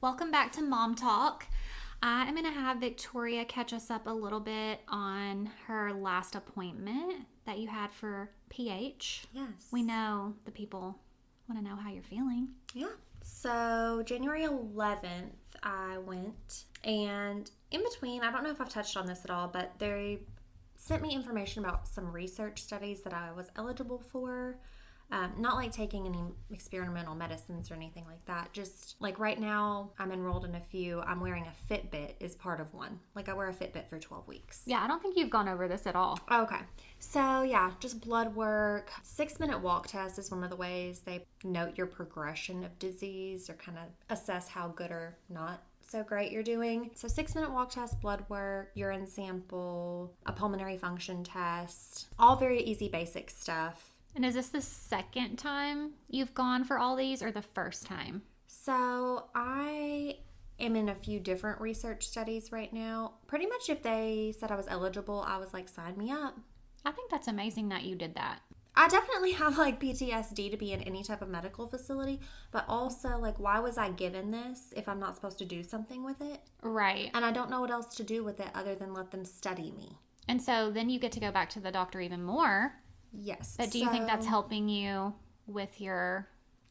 Welcome back to Mom Talk. I am going to have Victoria catch us up a little bit on her last appointment that you had for PH. Yes. We know the people want to know how you're feeling. Yeah. So January 11th, I went, and in between, I don't know if I've touched on this at all, but they sent me information about some research studies that I was eligible for. Not like taking any experimental medicines or anything like that. Just like right now, I'm enrolled in a few. I'm wearing a Fitbit is part of one. Like I wear a Fitbit for 12 weeks. Yeah, I don't think you've gone over this at all. Okay. So yeah, just blood work. 6-minute walk test is one of the ways they note your progression of disease or kind of assess how good or not so great you're doing. So 6-minute walk test, blood work, urine sample, a pulmonary function test, all very easy basic stuff. And is this the second time you've gone for all these or the first time? So I am in a few different research studies right now. Pretty much if they said I was eligible, I was like, sign me up. I think that's amazing that you did that. I definitely have like PTSD to be in any type of medical facility, but also like, why was I given this if I'm not supposed to do something with it? Right. And I don't know what else to do with it other than let them study me. And so then you get to go back to the doctor even more. Yes. But do you think that's helping you with your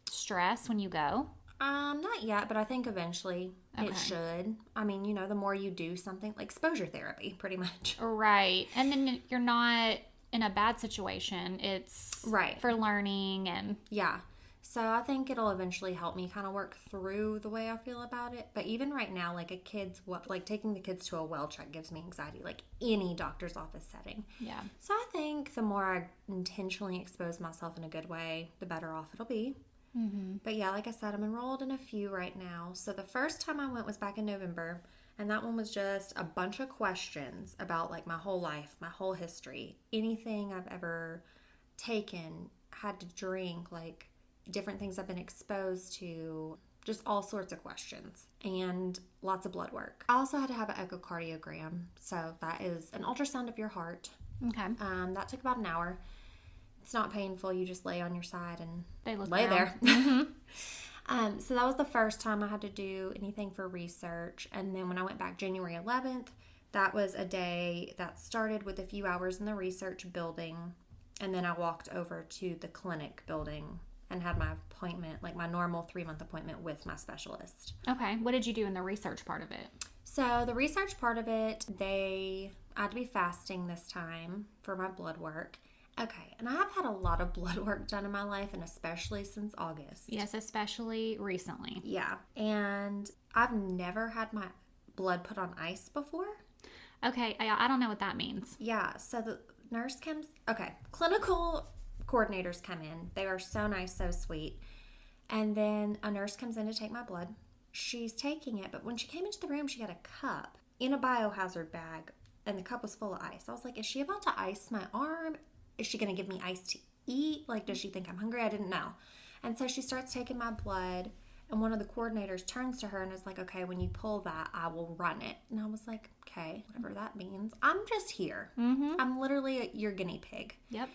stress when you go? Not yet, but I think eventually it should. I mean, you know, the more you do something, like exposure therapy, pretty much. Right. And then you're not in a bad situation. It's right for learning and... Yeah. So I think it'll eventually help me kind of work through the way I feel about it. But even right now, like taking the kids to a well check gives me anxiety, like any doctor's office setting. Yeah. So I think the more I intentionally expose myself in a good way, the better off it'll be. Mm-hmm. But yeah, like I said, I'm enrolled in a few right now. So the first time I went was back in November. And that one was just a bunch of questions about like my whole life, my whole history, anything I've ever taken, had to drink, like different things I've been exposed to, just all sorts of questions, and lots of blood work. I also had to have an echocardiogram, so that is an ultrasound of your heart. Okay. That took about an hour. It's not painful. You just lay on your side and They look lay down. there. Mm-hmm. So that was the first time I had to do anything for research. And then when I went back January 11th, that was a day that started with a few hours in the research building. And then I walked over to the clinic building and had my appointment, like my normal 3-month appointment with my specialist. Okay. What did you do in the research part of it? So the research part of it, I had to be fasting this time for my blood work. Okay, and I have had a lot of blood work done in my life, and especially since August. Yes, especially recently. Yeah, and I've never had my blood put on ice before. Okay, I don't know what that means. Yeah, so the nurse comes, clinical coordinators come in. They are so nice, so sweet. And then a nurse comes in to take my blood. She's taking it, but when she came into the room, she had a cup in a biohazard bag, and the cup was full of ice. I was like, is she about to ice my arm? Is she going to give me ice to eat? Like, does she think I'm hungry? I didn't know. And so she starts taking my blood, and one of the coordinators turns to her and is like, okay, when you pull that, I will run it. And I was like, okay, whatever that means. I'm just here. Mm-hmm. I'm literally your guinea pig. Yep.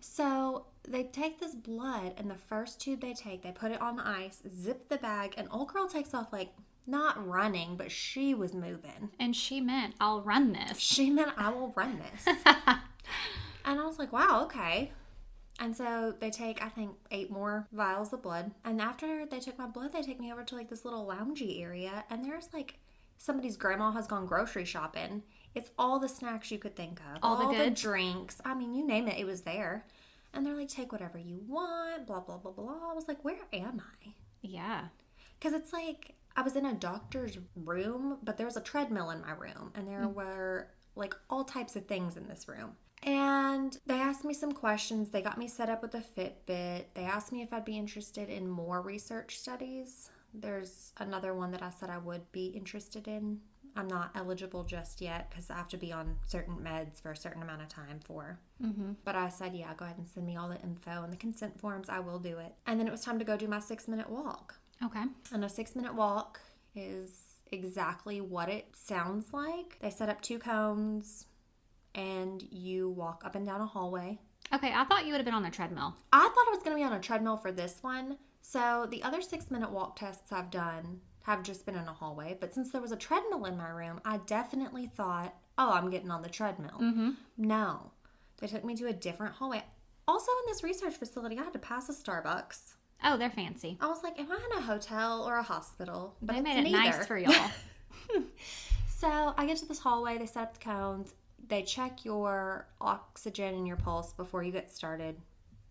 So they take this blood, and the first tube they take, they put it on the ice, zip the bag, and old girl takes off like, not running, but she was moving. And she meant, I'll run this. She meant, I will run this. And I was like, wow, okay. And so they take, I think, 8 more vials of blood. And after they took my blood, they take me over to like this little loungy area. And there's like somebody's grandma has gone grocery shopping. It's all the snacks you could think of. All the goods? Drinks. I mean, you name it, it was there. And they're like, take whatever you want, blah, blah, blah, blah. I was like, where am I? Yeah. Because it's like, I was in a doctor's room, but there was a treadmill in my room. And there were like all types of things in this room. And they asked me some questions. They got me set up with a Fitbit. They asked me if I'd be interested in more research studies. There's another one that I said I would be interested in. I'm not eligible just yet because I have to be on certain meds for a certain amount of time for. Mm-hmm. But I said, yeah, go ahead and send me all the info and the consent forms. I will do it. And then it was time to go do my 6-minute walk. Okay. And a 6-minute walk is exactly what it sounds like. They set up 2 cones and you walk up and down a hallway. Okay, I thought you would have been on a treadmill. I thought I was going to be on a treadmill for this one. So the other 6-minute walk tests I've done have just been in a hallway. But since there was a treadmill in my room, I definitely thought, oh, I'm getting on the treadmill. Mm-hmm. No. They took me to a different hallway. Also, in this research facility, I had to pass a Starbucks. Oh, they're fancy. I was like, am I in a hotel or a hospital? But They it's made it neither. nice for y'all. So I get to this hallway. They set up the cones. They check your oxygen and your pulse before you get started.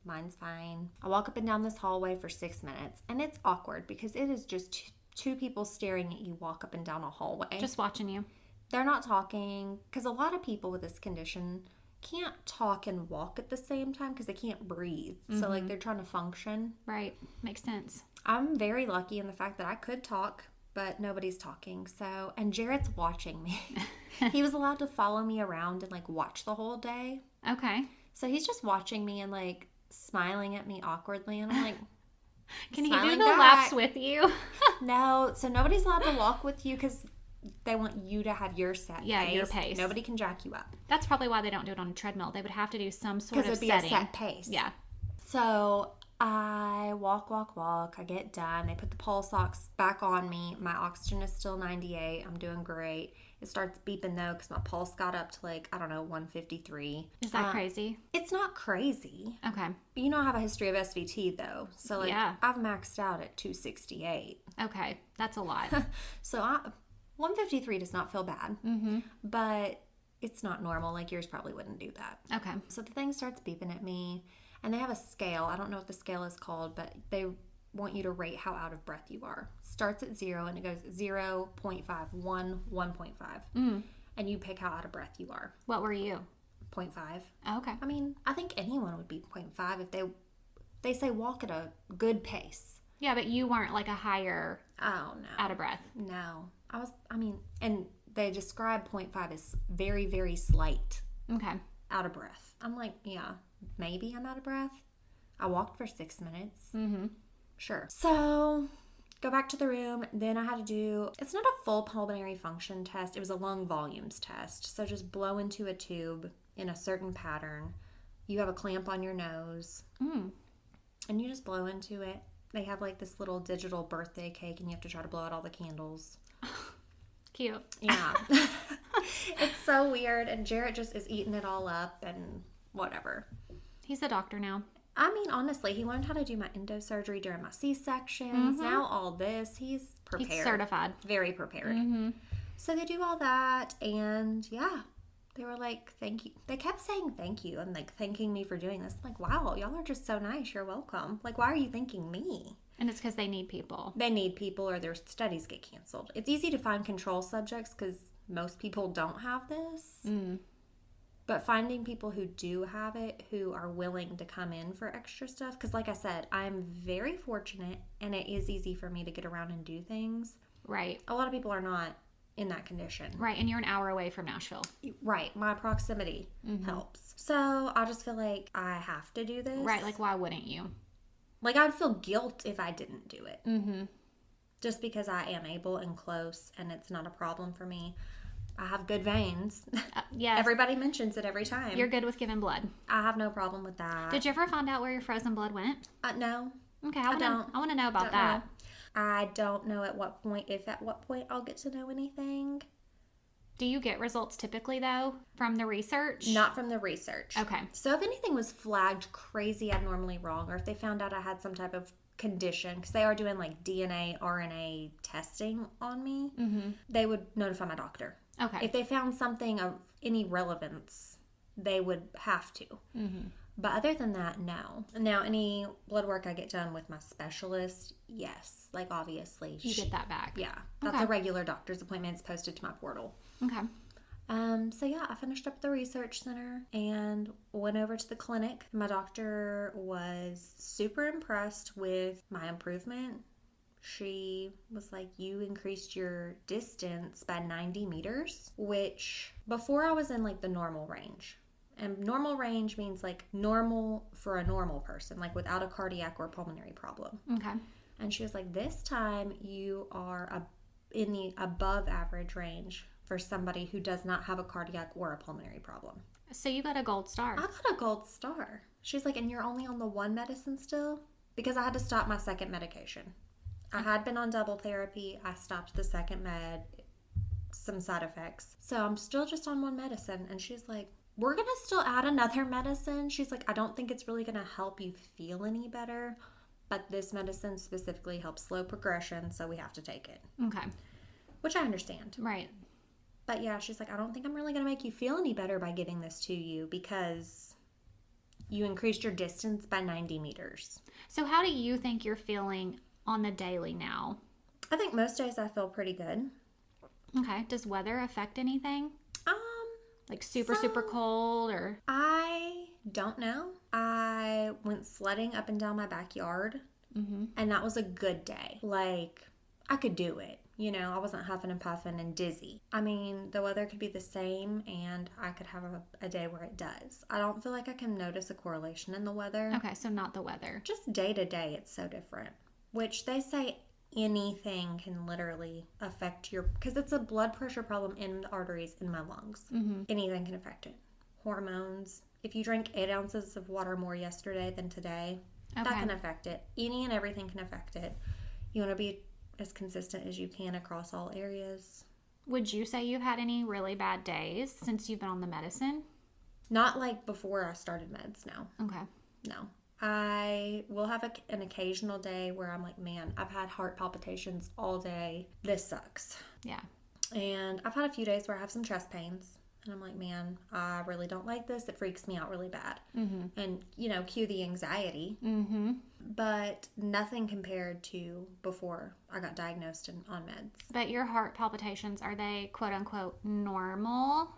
Mine's fine. I walk up and down this hallway for 6 minutes. And it's awkward because it is just two people staring at you walk up and down a hallway. Just watching you. They're not talking because a lot of people with this condition can't talk and walk at the same time because they can't breathe. So, like, they're trying to function. Right. Makes sense. I'm very lucky in the fact that I could talk, but nobody's talking. So, and Jarrett's watching me. He was allowed to follow me around and, like, watch the whole day. Okay. So he's just watching me and, like, smiling at me awkwardly. And I'm like, Can he do smiling the back. laps with you? No. So nobody's allowed to walk with you because they want you to have your set pace. Your pace. Nobody can jack you up. That's probably why they don't do it on a treadmill. They would have to do some sort Because of it'd be setting. a set pace. Yeah. So I walk. I get done. They put the pulse ox back on me. My oxygen is still 98. I'm doing great. It starts beeping though because my pulse got up to like, I don't know, 153. Is that crazy? It's not crazy. Okay. You know I have a history of SVT though. So like Yeah. I've maxed out at 268. Okay. That's a lot. So 153 does not feel bad. Mm-hmm. But it's not normal. Like yours probably wouldn't do that. Okay. So the thing starts beeping at me. And they have a scale. I don't know what the scale is called, but they want you to rate how out of breath you are. Starts at 0 and it goes 0.5, 1, 1.5. Mm. And you pick how out of breath you are. What were you? 0.5. Oh, okay. I mean, I think anyone would be 0.5 if they say walk at a good pace. Yeah, but you weren't like a higher Oh, no. out of breath. No. And they describe 0.5 as very, very slight Okay. out of breath. I'm like, yeah, maybe I'm out of breath. I walked for 6 minutes. Mm-hmm. Sure. So, go back to the room. Then I had to do, it's not a full pulmonary function test. It was a lung volumes test. So, just blow into a tube in a certain pattern. You have a clamp on your nose. Mm. And you just blow into it. They have like this little digital birthday cake and you have to try to blow out all the candles. Cute. Yeah. It's so weird. And Jarrett just is eating it all up and whatever. He's a doctor now. I mean, honestly, he learned how to do my endosurgery during my C-sections. Now all this, he's prepared. He's certified. Very prepared. Mm-hmm. So they do all that, and yeah, they were like, thank you. They kept saying thank you and like thanking me for doing this. I'm like, wow, y'all are just so nice. You're welcome. Like, why are you thanking me? And it's because they need people. They need people or their studies get canceled. It's easy to find control subjects because most people don't have this. Mm. But finding people who do have it, who are willing to come in for extra stuff. Because like I said, I'm very fortunate and it is easy for me to get around and do things. Right. A lot of people are not in that condition. Right. And you're an hour away from Nashville. Right. My proximity helps. So I just feel like I have to do this. Right. Like, why wouldn't you? Like I'd feel guilt if I didn't do it. Mm-hmm. Just because I am able and close and it's not a problem for me. I have good veins. Yes. Everybody mentions it every time. You're good with giving blood. I have no problem with that. Did you ever find out where your frozen blood went? No. Okay, I don't. I want to know about Don't that. know. I don't know at what point I'll get to know anything. Do you get results typically though from the research? Not from the research. Okay. So if anything was flagged crazy abnormally wrong, or if they found out I had some type of condition, because they are doing like DNA, RNA testing on me, they would notify my doctor. Okay. If they found something of any relevance, they would have to. Mm-hmm. But other than that, no. Now, any blood work I get done with my specialist, yes. Like, obviously. You get that back. Yeah. That's Okay. a regular doctor's appointment. It's posted to my portal. Okay. So, yeah, I finished up at the research center and went over to the clinic. My doctor was super impressed with my improvement. She was like, you increased your distance by 90 meters, which before I was in like the normal range. And normal range means like normal for a normal person, like without a cardiac or pulmonary problem. Okay. And she was like, this time you are in the above average range for somebody who does not have a cardiac or a pulmonary problem. So you got a gold star. I got a gold star. She's like, and you're only on the one medicine still? Because I had to stop my second medication. I had been on double therapy. I stopped the second med, some side effects. So I'm still just on one medicine. And she's like, we're going to still add another medicine. She's like, I don't think it's really going to help you feel any better. But this medicine specifically helps slow progression. So we have to take it. Okay. Which I understand. Right. But yeah, she's like, I don't think I'm really going to make you feel any better by giving this to you because you increased your distance by 90 meters. So how do you think you're feeling on the daily now? I think most days I feel pretty good. Okay. Does weather affect anything? Like super cold or? I don't know. I went sledding up and down my backyard, and that was a good day. Like, I could do it. You know, I wasn't huffing and puffing and dizzy. I mean, the weather could be the same, and I could have a day where it does. I don't feel like I can notice a correlation in the weather. Okay, so not the weather. Just day to day, it's so different. Which they say anything can literally affect your, because it's a blood pressure problem in the arteries in my lungs. Anything can affect it. Hormones. If you drank 8 ounces of water more yesterday than today, that can affect it. Any and everything can affect it. You want to be as consistent as you can across all areas. Would you say you've had any really bad days since you've been on the medicine? Not like before I started meds, no. Okay. No. I will have an occasional day where I'm like, man, I've had heart palpitations all day. This sucks. Yeah. And I've had a few days where I have some chest pains. And I'm like, man, I really don't like this. It freaks me out really bad. And, you know, cue the anxiety. But nothing compared to before I got diagnosed and on meds. But your heart palpitations, are they quote unquote normal?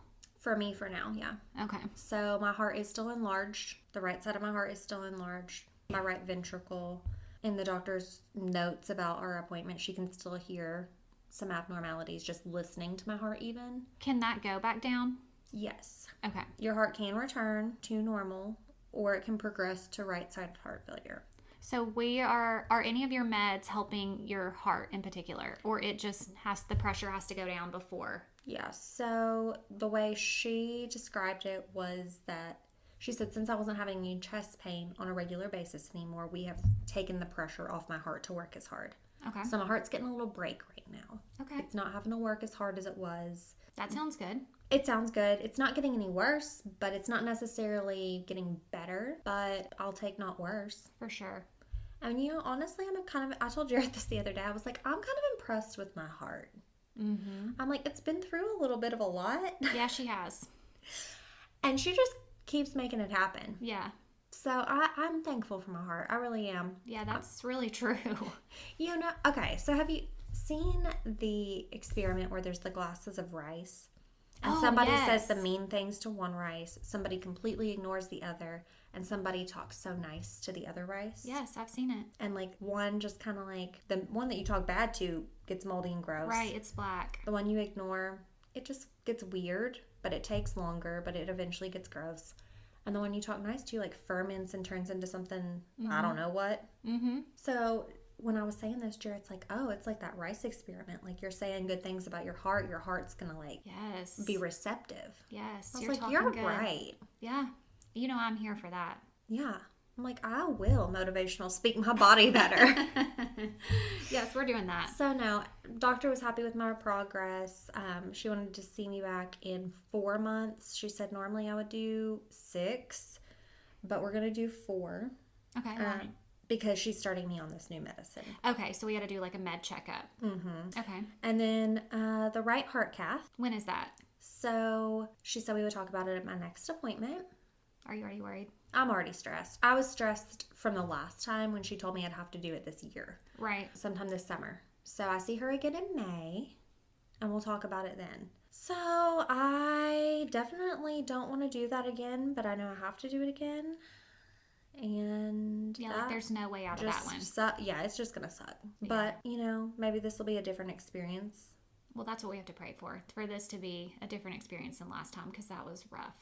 For me, for now, yeah. Okay. So my heart is still enlarged. The right side of my heart is still enlarged. My right ventricle. In the doctor's notes about our appointment, she can still hear some abnormalities just listening to my heart even. Can that go back down? Yes. Okay. Your heart can return to normal, or it can progress to right-sided heart failure. So are any of your meds helping your heart in particular? Or it just the pressure has to go down before? Yeah, so the way she described it was that she said since I wasn't having any chest pain on a regular basis anymore, we have taken the pressure off my heart to work as hard. Okay. So my heart's getting a little break right now. Okay. It's not having to work as hard as it was. That sounds good. It sounds good. It's not getting any worse, but it's not necessarily getting better. But I'll take not worse. For sure. And you know, honestly, I told Jared this the other day. I was like, I'm kind of impressed with my heart. I'm like, it's been through a little bit of a lot. Yeah, she has. And she just keeps making it happen. Yeah. So I'm thankful for my heart. I really am. Yeah, that's really true. You know, okay, so have you seen the experiment where there's the glasses of rice? And somebody says the mean things to one rice, somebody completely ignores the other, and somebody talks so nice to the other rice. Yes, I've seen it. And like one just kind of like, the one that you talk bad to gets moldy and gross. Right, it's black. The one you ignore, it just gets weird, but it takes longer, but it eventually gets gross. And the one you talk nice to like ferments and turns into something, I don't know what. So when I was saying this, Jared's like, oh, it's like that rice experiment. Like you're saying good things about your heart's going to like be receptive. Yes, I was like, you're right. Yeah. You know, I'm here for that. Yeah. I'm like, I will motivational speak my body better. Yes, we're doing that. So no, doctor was happy with my progress. She wanted to see me back in 4 months. She said normally I would do 6, but we're going to do 4. Okay. Because she's starting me on this new medicine. Okay, so we got to do like a med checkup. Okay. And then the right heart cath. When is that? So she said we would talk about it at my next appointment. Are you already worried? I'm already stressed. I was stressed from the last time when she told me I'd have to do it this year. Right. Sometime this summer. So I see her again in May, and we'll talk about it then. So I definitely don't want to do that again, but I know I have to do it again. And yeah, like there's no way out of that one. Yeah, it's just going to suck. Yeah. But, you know, maybe this will be a different experience. Well, that's what we have to pray for this to be a different experience than last time, because that was rough.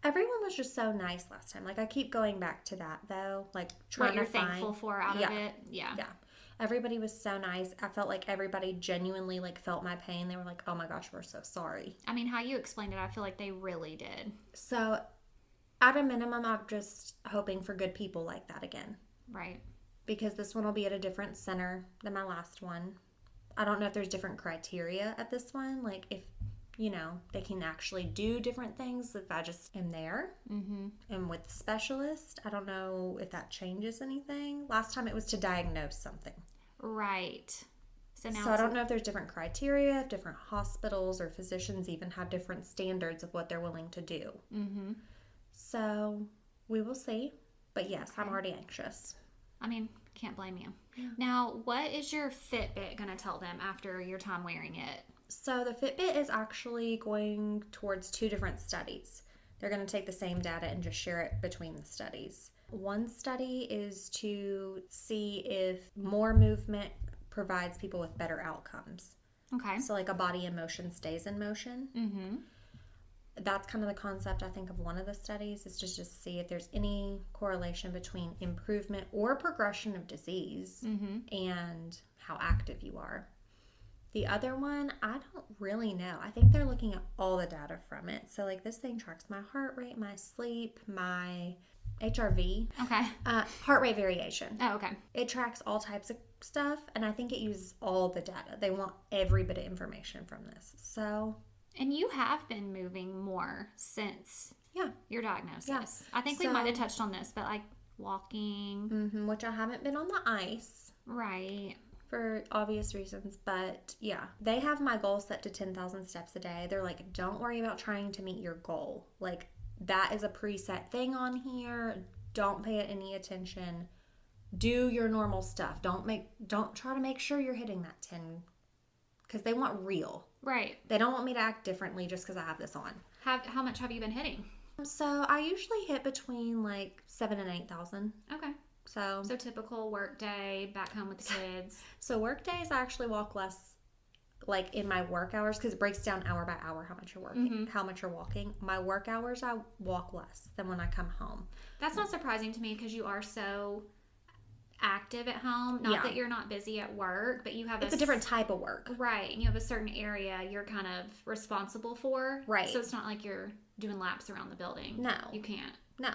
Everyone was just so nice last time. Like, I keep going back to that, though. Like, trying what you're thankful for out of it. Yeah. Yeah. Everybody was so nice. I felt like everybody genuinely, like, felt my pain. They were like, oh my gosh, we're so sorry. I mean, how you explained it, I feel like they really did. So, at a minimum, I'm just hoping for good people like that again. Right. because this one will be at a different center than my last one. I don't know if there's different criteria at this one. Like if, they can actually do different things if I just am there and with the specialist. I don't know if that changes anything. Last time it was to diagnose something. Right. So I don't know if there's different criteria, if different hospitals or physicians even have different standards of what they're willing to do. Mm-hmm. So we will see. But yes, okay. I'm already anxious. I mean, can't blame you. Yeah. Now, what is your Fitbit going to tell them after your time wearing it? So the Fitbit is actually going towards 2 different studies. They're going to take the same data and just share it between the studies. One study is to see if more movement provides people with better outcomes. Okay. So like a body in motion stays in motion. Mm-hmm. That's kind of the concept, I think, of one of the studies, is to just see if there's any correlation between improvement or progression of disease and how active you are. The other one, I don't really know. I think they're looking at all the data from it. So like this thing tracks my heart rate, my sleep, my HRV. Okay. Heart rate variation. Oh, okay. It tracks all types of stuff, and I think it uses all the data. They want every bit of information from this. So... And you have been moving more since your diagnosis. Yes. I think we might have touched on this, but like walking. Which I haven't been on the ice. Right. For obvious reasons. But yeah, they have my goal set to 10,000 steps a day. They're like, don't worry about trying to meet your goal. Like, that is a preset thing on here. Don't pay it any attention. Do your normal stuff. Don't try to make sure you're hitting that 10, because they want real. Right. They don't want me to act differently just because I have this on. How much have you been hitting? So I usually hit between like 7,000 and 8,000. Okay. So typical work day, back home with the kids. So work days I actually walk less, like in my work hours, because it breaks down hour by hour how much you're working, how much you're walking. My work hours I walk less than when I come home. That's not surprising to me because you are so active at home. Not that you're not busy at work, but you have it's a different type of work. Right. And you have a certain area you're kind of responsible for. Right. So it's not like you're doing laps around the building. No. You can't. No.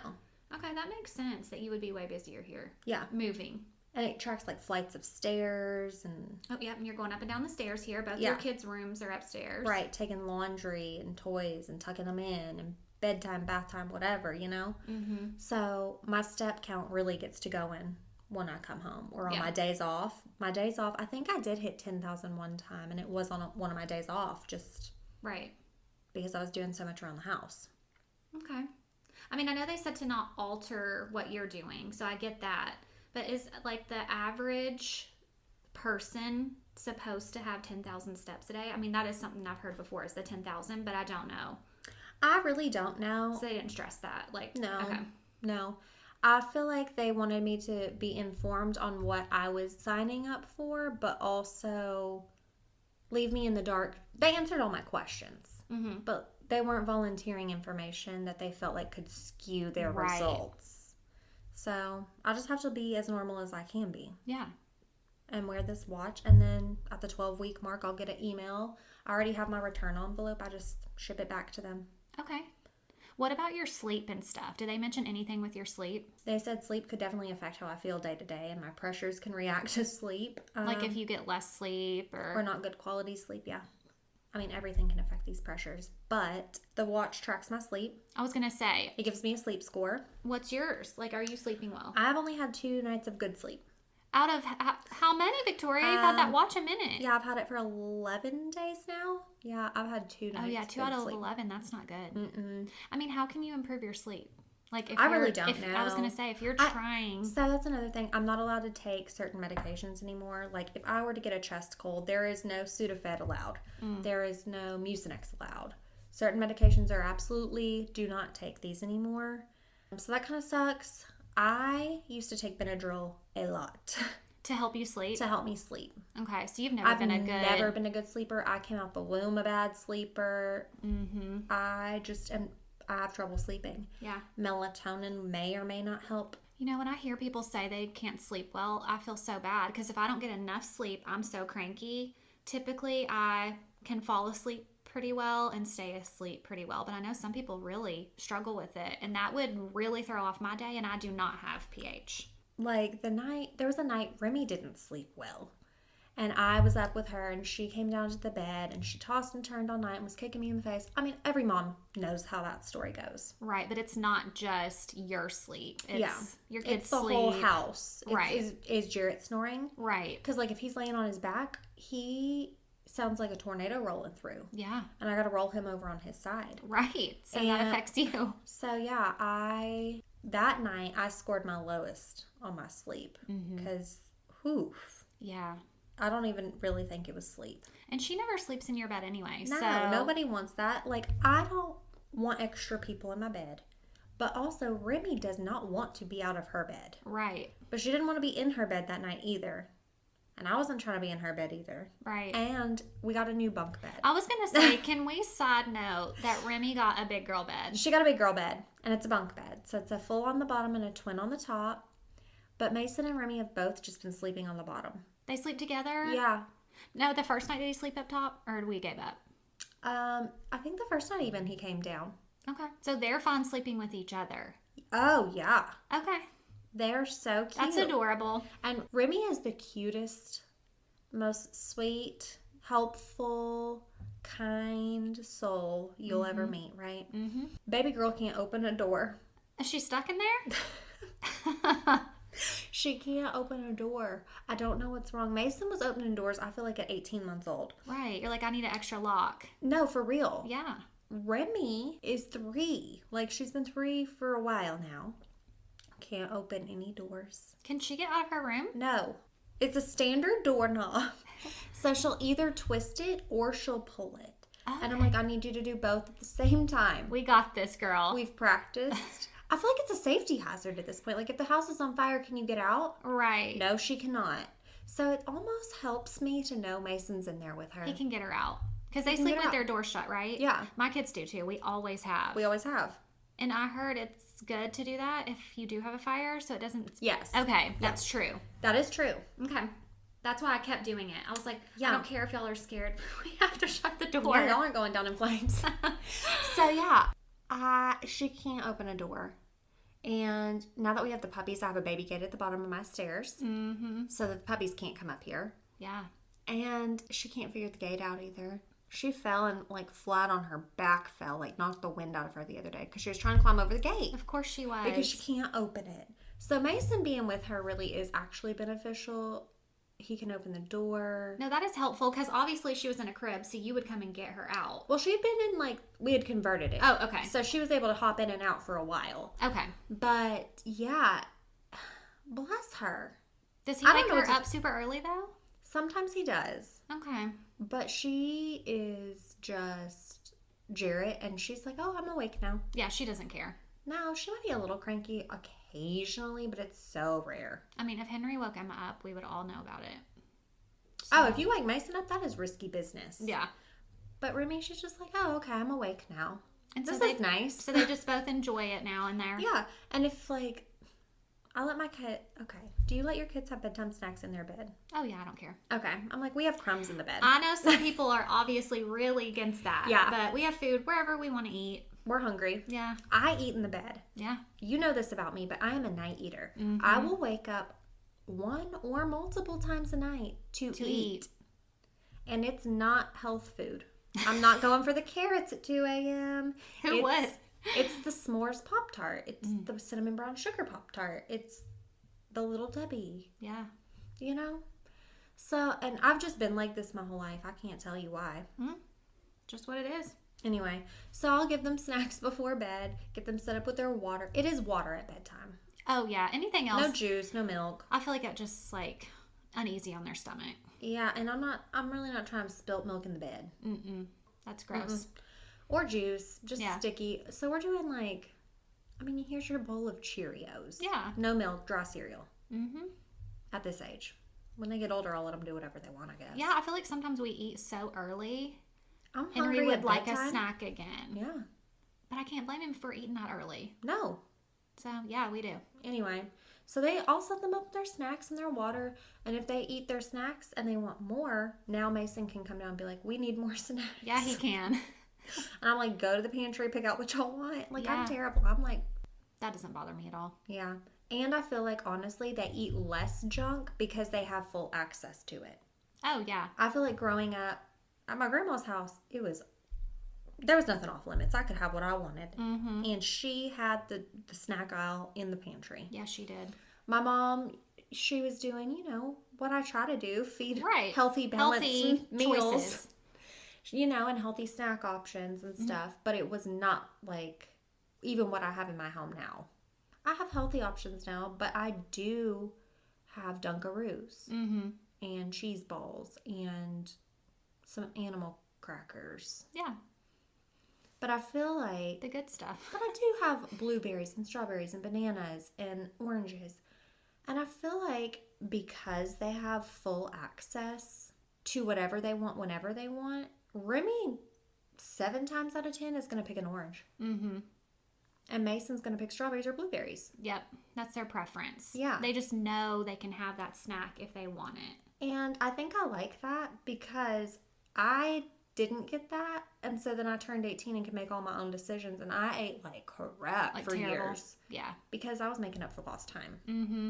Okay, that makes sense that you would be way busier here. Yeah. Moving. And it tracks like flights of stairs and... Oh, yeah. And you're going up and down the stairs here. Both your kids' rooms are upstairs. Right. Taking laundry and toys and tucking them in and bedtime, bath time, whatever, Mm-hmm. So my step count really gets to going when I come home or on my days off. My days off, I think I did hit 10,000 one time, and it was on one of my days off, just right because I was doing so much around the house. Okay. I mean, I know they said to not alter what you're doing, so I get that. But is like the average person supposed to have 10,000 steps a day? I mean, that is something I've heard before, is the 10,000, but I don't know. I really don't know. So they didn't stress that? No. Okay. No. I feel like they wanted me to be informed on what I was signing up for, but also leave me in the dark. They answered all my questions, but they weren't volunteering information that they felt like could skew their results. So I just have to be as normal as I can be. Yeah. And wear this watch, and then at the 12-week mark, I'll get an email. I already have my return envelope. I just ship it back to them. Okay. What about your sleep and stuff? Do they mention anything with your sleep? They said sleep could definitely affect how I feel day to day, and my pressures can react to sleep. Like if you get less sleep or not good quality sleep, yeah. I mean, everything can affect these pressures, but the watch tracks my sleep. I was going to say. It gives me a sleep score. What's yours? Like, are you sleeping well? I've only had 2 nights of good sleep. Out of how many, Victoria? You've had that watch a minute. Yeah, I've had it for 11 days now. Yeah, I've had 2 nights. Oh, yeah, 2 out of 11. That's not good. I mean, how can you improve your sleep? Like, if I really don't know. I was going to say, if you're trying. So that's another thing. I'm not allowed to take certain medications anymore. Like, if I were to get a chest cold, there is no Sudafed allowed. There is no Mucinex allowed. Certain medications are absolutely do not take these anymore. So that kind of sucks. I used to take Benadryl a lot. To help you sleep? To help me sleep. Okay, so you've never been a good... I've never been a good sleeper. I came out the womb a bad sleeper. I have trouble sleeping. Yeah. Melatonin may or may not help. You know, when I hear people say they can't sleep well, I feel so bad because if I don't get enough sleep, I'm so cranky. Typically, I can fall asleep pretty well and stay asleep pretty well, but I know some people really struggle with it, and that would really throw off my day, and I do not have PH. like there was a night Remy didn't sleep well. And I was up with her, and she came down to the bed, and she tossed and turned all night and was kicking me in the face. I mean, every mom knows how that story goes. Right, but it's not just your sleep. It's your kid's it's the sleep. whole house. Right. Is Jarrett snoring? Right. Because, like, if he's laying on his back, he sounds like a tornado rolling through. Yeah. And I got to roll him over on his side. Right. So that affects you. So, yeah, that night, I scored my lowest on my sleep. Because, Yeah. I don't even really think it was sleep. And she never sleeps in your bed anyway. No, so nobody wants that. Like, I don't want extra people in my bed. But also, Remy does not want to be out of her bed. Right. But she didn't want to be in her bed that night either. And I wasn't trying to be in her bed either. Right. And we got a new bunk bed. I was going to say, can we side note that Remy got a big girl bed? She got a big girl bed. And it's a bunk bed. So it's a full on the bottom and a twin on the top. But Mason and Remy have both just been sleeping on the bottom. They sleep together? Yeah. No, the first night did he sleep up top, or did we give up? I think the first night even he came down. Okay. So they're fine sleeping with each other. Oh, yeah. Okay. They're so cute. That's adorable. And Remy is the cutest, most sweet, helpful, kind soul you'll ever meet, right? Mm-hmm. Baby girl can't open a door. Is she stuck in there? She can't open a door. I don't know what's wrong. Mason was opening doors, I feel like, at 18 months old. Right. You're like, I need an extra lock. No, for real. Yeah. Remy is 3. Like, she's been 3 for a while now. Can't open any doors. Can she get out of her room? No. It's a standard doorknob. So she'll either twist it or she'll pull it. Okay. And I'm like, I need you to do both at the same time. We got this, girl. We've practiced. I feel like it's a safety hazard at this point. Like, if the house is on fire, can you get out? Right. No, she cannot. So it almost helps me to know Mason's in there with her. He can get her out. Because they sleep with their door shut, right? Yeah. My kids do too. We always have. We always have. And I heard it's good to do that if you do have a fire, so it doesn't... Yes. Okay, that's true. That is true. Okay. That's why I kept doing it. I was like, Yeah. I don't care if y'all are scared. We have to shut the door. Yeah, y'all aren't going down in flames. So, yeah. She can't open a door. And now that we have the puppies, I have a baby gate at the bottom of my stairs. Mm-hmm. So that the puppies can't come up here. Yeah. And she can't figure the gate out either. She fell and, like, flat on her back fell, like, knocked the wind out of her the other day because she was trying to climb over the gate. Of course she was. Because she can't open it. So Mason being with her really is actually beneficial. He can open the door. No, that is helpful because obviously she was in a crib, so you would come and get her out. Well, she'd been in, like, we had converted it. Oh, okay. So she was able to hop in and out for a while. Okay. But, yeah, bless her. Does he I don't wake know her what to- up super early, though? Sometimes he does. Okay. But she is just Jarrett, and she's like, oh, I'm awake now. Yeah, she doesn't care. No, she might be a little cranky occasionally, but it's so rare. I mean, if Henry woke him up, we would all know about it. Oh, if you wake Mason up, that is risky business. Yeah. But Remy, she's just like, oh, okay, I'm awake now. And This so is nice. So they just both enjoy it now and there. Yeah, and if, like, I let my kid, okay, do you let your kids have bedtime snacks in their bed? Oh, yeah, I don't care. Okay, I'm like, we have crumbs in the bed. I know some people are obviously really against that. Yeah. But we have food wherever we want to eat. We're hungry. Yeah. I eat in the bed. Yeah. You know this about me, but I am a night eater. Mm-hmm. I will wake up one or multiple times a night to eat. And it's not health food. I'm not going for the carrots at 2 a.m. Who would? It's the s'mores Pop-Tart. It's the cinnamon brown sugar Pop-Tart. It's the Little Debbie. Yeah. You know? So, and I've just been like this my whole life. I can't tell you why. Just what it is. Anyway, so I'll give them snacks before bed, get them set up with their water. It is water at bedtime. Oh, yeah. Anything else? No juice, no milk. I feel like that just, like, uneasy on their stomach. Yeah, and I'm really not trying to spilt milk in the bed. That's gross. Or juice, just Yeah. sticky. So we're doing, like, I mean, here's your bowl of Cheerios. Yeah. No milk, dry cereal. Mm-hmm. At this age. When they get older, I'll let them do whatever they want, I guess. Yeah, I feel like sometimes we eat so early. I'm Henry hungry would at like bedtime. a snack again. Yeah. But I can't blame him for eating that early. No. So, yeah, we do. Anyway, so I'll set them up with their snacks and their water. And if they eat their snacks and they want more, now Mason can come down and be like, we need more snacks. Yeah, he can. And I'm like, go to the pantry, pick out what y'all want. Like, Yeah. I'm terrible. I'm like, That doesn't bother me at all. yeah. And I feel like, honestly, they eat less junk because they have full access to it. Oh, yeah. I feel like growing up at my grandma's house, there was nothing off limits. I could have what I wanted. Mm-hmm. And she had the snack aisle in the pantry. Yeah, she did. My mom, she was doing, what I try to do, feed Right. healthy, balanced meals. Choices. And healthy snack options and stuff. But it was not like even what I have in my home now. I have healthy options now, but I do have Dunkaroos and cheese balls and some animal crackers. Yeah. But I feel like... The good stuff. But I do have blueberries and strawberries and bananas and oranges. And I feel like because they have full access to whatever they want whenever they want, Remy 7 times out of 10 is going to pick an orange. Mm-hmm. And Mason's going to pick strawberries or blueberries. Yep. That's their preference. Yeah. They just know they can have that snack if they want it. And I think I like that because I didn't get that. And so then I turned 18 and could make all my own decisions. And I ate like crap for terrible. years. Yeah. Because I was making up for lost time. Mm-hmm.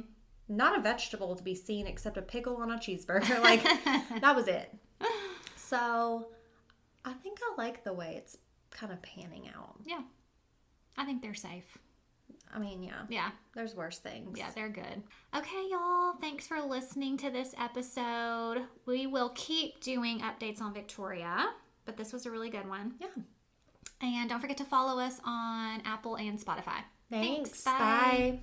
Not a vegetable to be seen except a pickle on a cheeseburger. Like, that was it. So I think I like the way it's kind of panning out. Yeah. I think they're safe. I mean, yeah. Yeah. There's worse things. Yeah, they're good. Okay, y'all. Thanks for listening to this episode. We will keep doing updates on Victoria, but this was a really good one. Yeah. And don't forget to follow us on Apple and Spotify. Thanks. Bye. Bye.